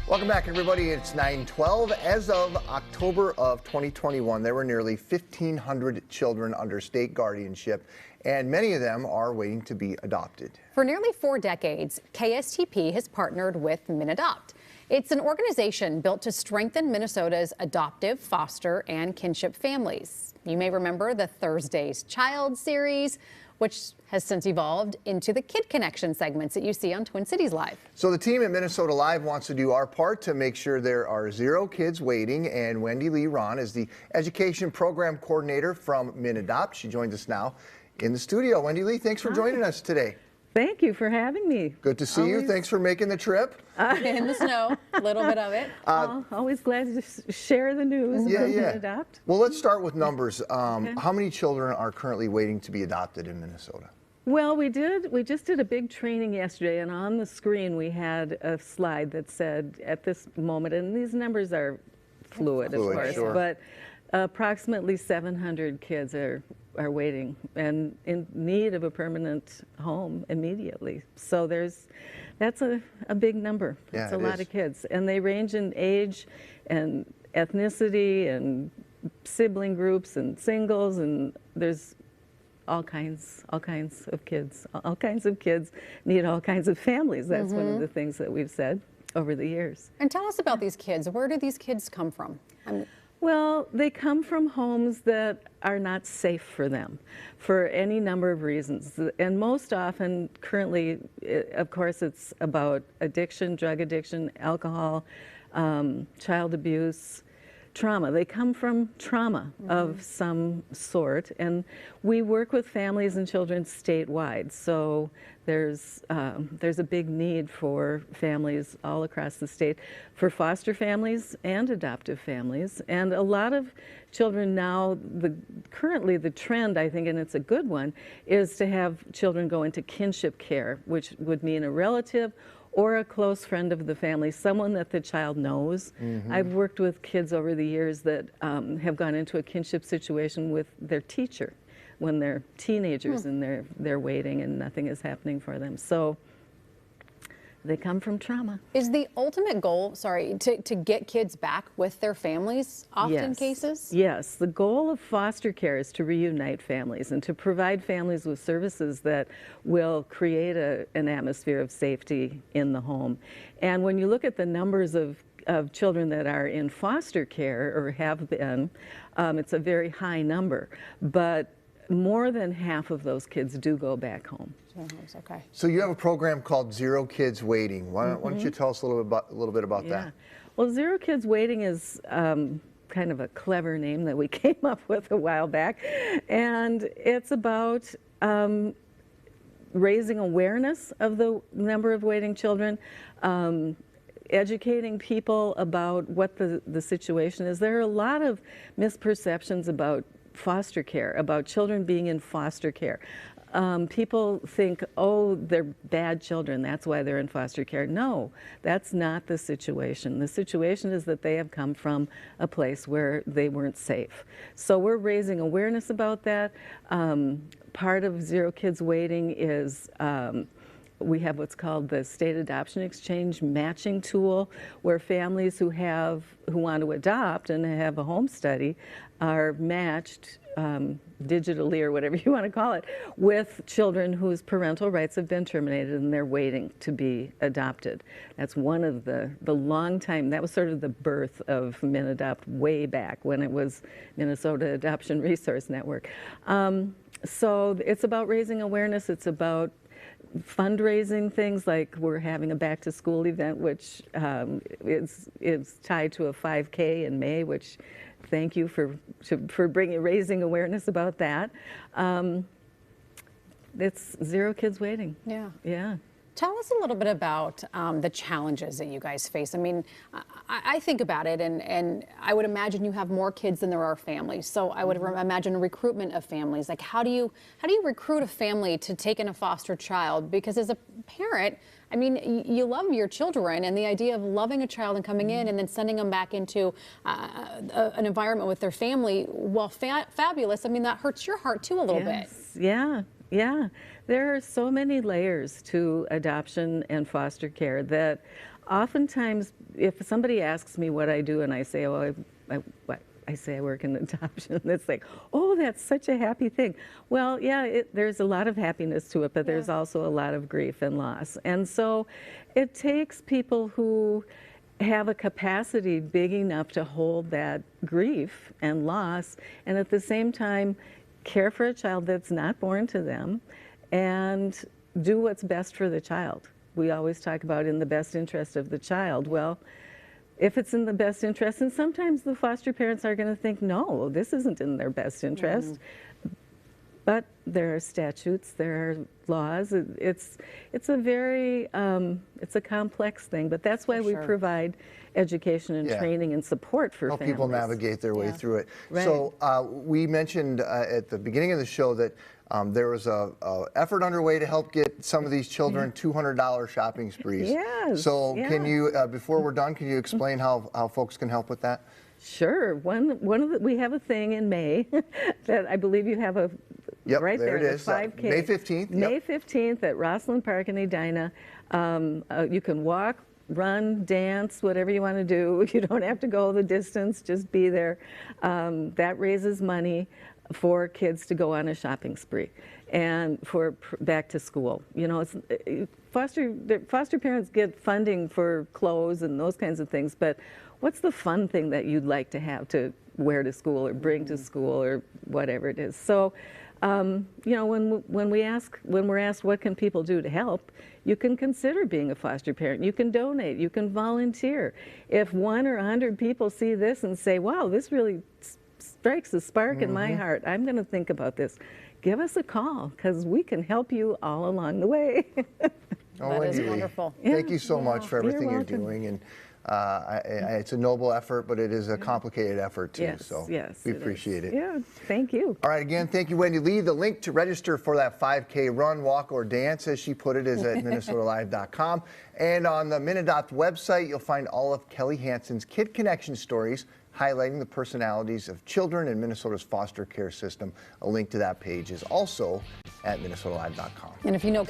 Welcome back, everybody. It's 9/12. As of October of 2021, there were nearly 1,500 children under state guardianship, and many of them are waiting to be adopted. For nearly 4 decades, KSTP has partnered with MinAdopt. It's an organization built to strengthen Minnesota's adoptive, foster, and kinship families. You may remember the Thursday's Child series, which has since evolved into the Kid Connection segments that you see on Twin Cities Live. So the team at Minnesota Live wants to do our part to make sure there are 0 kids waiting, and Wendylee Raun is the Education Program Coordinator from MinAdopt. She joins us now in the studio. Wendylee, thanks for joining us today. Thank you for having me. Good to see you. Thanks for making the trip. In the snow, a little bit of it. Always glad to share the news about MinAdopt. Well, let's start with numbers. How many children are currently waiting to be adopted in Minnesota? Well, we just did a big training yesterday, and on the screen we had a slide that said at this moment, and these numbers are fluid, of course, sure. but approximately 700 kids are waiting and in need of a permanent home immediately. So that's a big number. It's a lot of kids, and they range in age and ethnicity and sibling groups and singles, and there's all kinds of kids. All kinds of kids need all kinds of families. That's one of the things that we've said over the years. And tell us about these kids. Where do these kids come from? Well, they come from homes that are not safe for them for any number of reasons. And most often, currently, of course, it's about addiction, drug addiction, alcohol, child abuse, trauma. They come from trauma of some sort, and we work with families and children statewide. So there's a big need for families all across the state, for foster families and adoptive families. And a lot of children now, currently the trend, I think, and it's a good one, is to have children go into kinship care, which would mean a relative or a close friend of the family, someone that the child knows. I've worked with kids over the years that have gone into a kinship situation with their teacher when they're teenagers and they're waiting and nothing is happening for them. So they come from trauma. Is the ultimate goal, to get kids back with their families, often cases? Yes, the goal of foster care is to reunite families and to provide families with services that will create an atmosphere of safety in the home. And when you look at the numbers of children that are in foster care or have been, it's a very high number, but more than half of those kids do go back home. Okay. So you have a program called 0 Kids Waiting. Why don't you tell us a little bit about that? Well, 0 Kids Waiting is kind of a clever name that we came up with a while back, and it's about raising awareness of the number of waiting children, educating people about what the situation is. There are a lot of misperceptions about foster care, about children being in foster care. People think, oh, they're bad children, that's why they're in foster care. No, that's not the situation. The situation is that they have come from a place where they weren't safe. So we're raising awareness about that. Part of 0 Kids Waiting is we have what's called the State Adoption Exchange matching tool, where families who want to adopt and have a home study are matched digitally, or whatever you want to call it, with children whose parental rights have been terminated and they're waiting to be adopted. That's one of the long time, that was sort of the birth of MinAdopt way back when it was Minnesota Adoption Resource Network. So it's about raising awareness, it's about fundraising things, like we're having a back to school event, which is tied to a 5K in May, which thank you for raising awareness about that. It's 0 Kids Waiting. Yeah. Tell us a little bit about the challenges that you guys face. I mean, I think about it, and I would imagine you have more kids than there are families. So I would imagine a recruitment of families. Like, how do you recruit a family to take in a foster child? Because as a parent, I mean, you love your children, and the idea of loving a child and coming in and then sending them back into an environment with their family, while fabulous, I mean, that hurts your heart too a little bit. Yeah. There are so many layers to adoption and foster care that oftentimes, if somebody asks me what I do and I say, oh, I say I work in adoption, it's like, oh, that's such a happy thing. Well, yeah, there's a lot of happiness to it, but there's also a lot of grief and loss. And so it takes people who have a capacity big enough to hold that grief and loss, and at the same time care for a child that's not born to them and do what's best for the child. We always talk about in the best interest of the child. Well, if it's in the best interest, and sometimes the foster parents are going to think, no, this isn't in their best interest. But there are statutes, there are laws. It's a very, it's a complex thing, but that's why we provide education and training and support for help families. people navigate their way through it. Right. So we mentioned at the beginning of the show that there was a effort underway to help get some of these children $200 shopping sprees. Yes. So can you, before we're done, can you explain how folks can help with that? Sure. We have a thing in May that I believe you have a right there. It is. 5K. May 15th. May 15th at Rosslyn Park in Edina. You can walk, run, dance, whatever you want to do. You don't have to go the distance. Just be there. That raises money for kids to go on a shopping spree and for back to school. You know, foster parents get funding for clothes and those kinds of things, but what's the fun thing that you'd like to have to wear to school or bring to school or whatever it is? So, you know, when we're asked what can people do to help, you can consider being a foster parent. You can donate. You can volunteer. If 1 or 100 people see this and say, "Wow, this really strikes a spark in my heart. I'm going to think about this." Give us a call because we can help you all along the way. That is wonderful. Thank you so much for everything you're welcome. doing, and it's a noble effort, but it is a complicated effort too. Yes, so yes, we it is. appreciate it. Yeah, thank you. All right, again, thank you, Wendylee. The link to register for that 5K run, walk, or dance, as she put it, is at minnesotalive.com. And on the MinAdopt website, you'll find all of Kelly Hansen's Kid Connection stories, highlighting the personalities of children in Minnesota's foster care system. A link to that page is also at minnesotalive.com. And if you know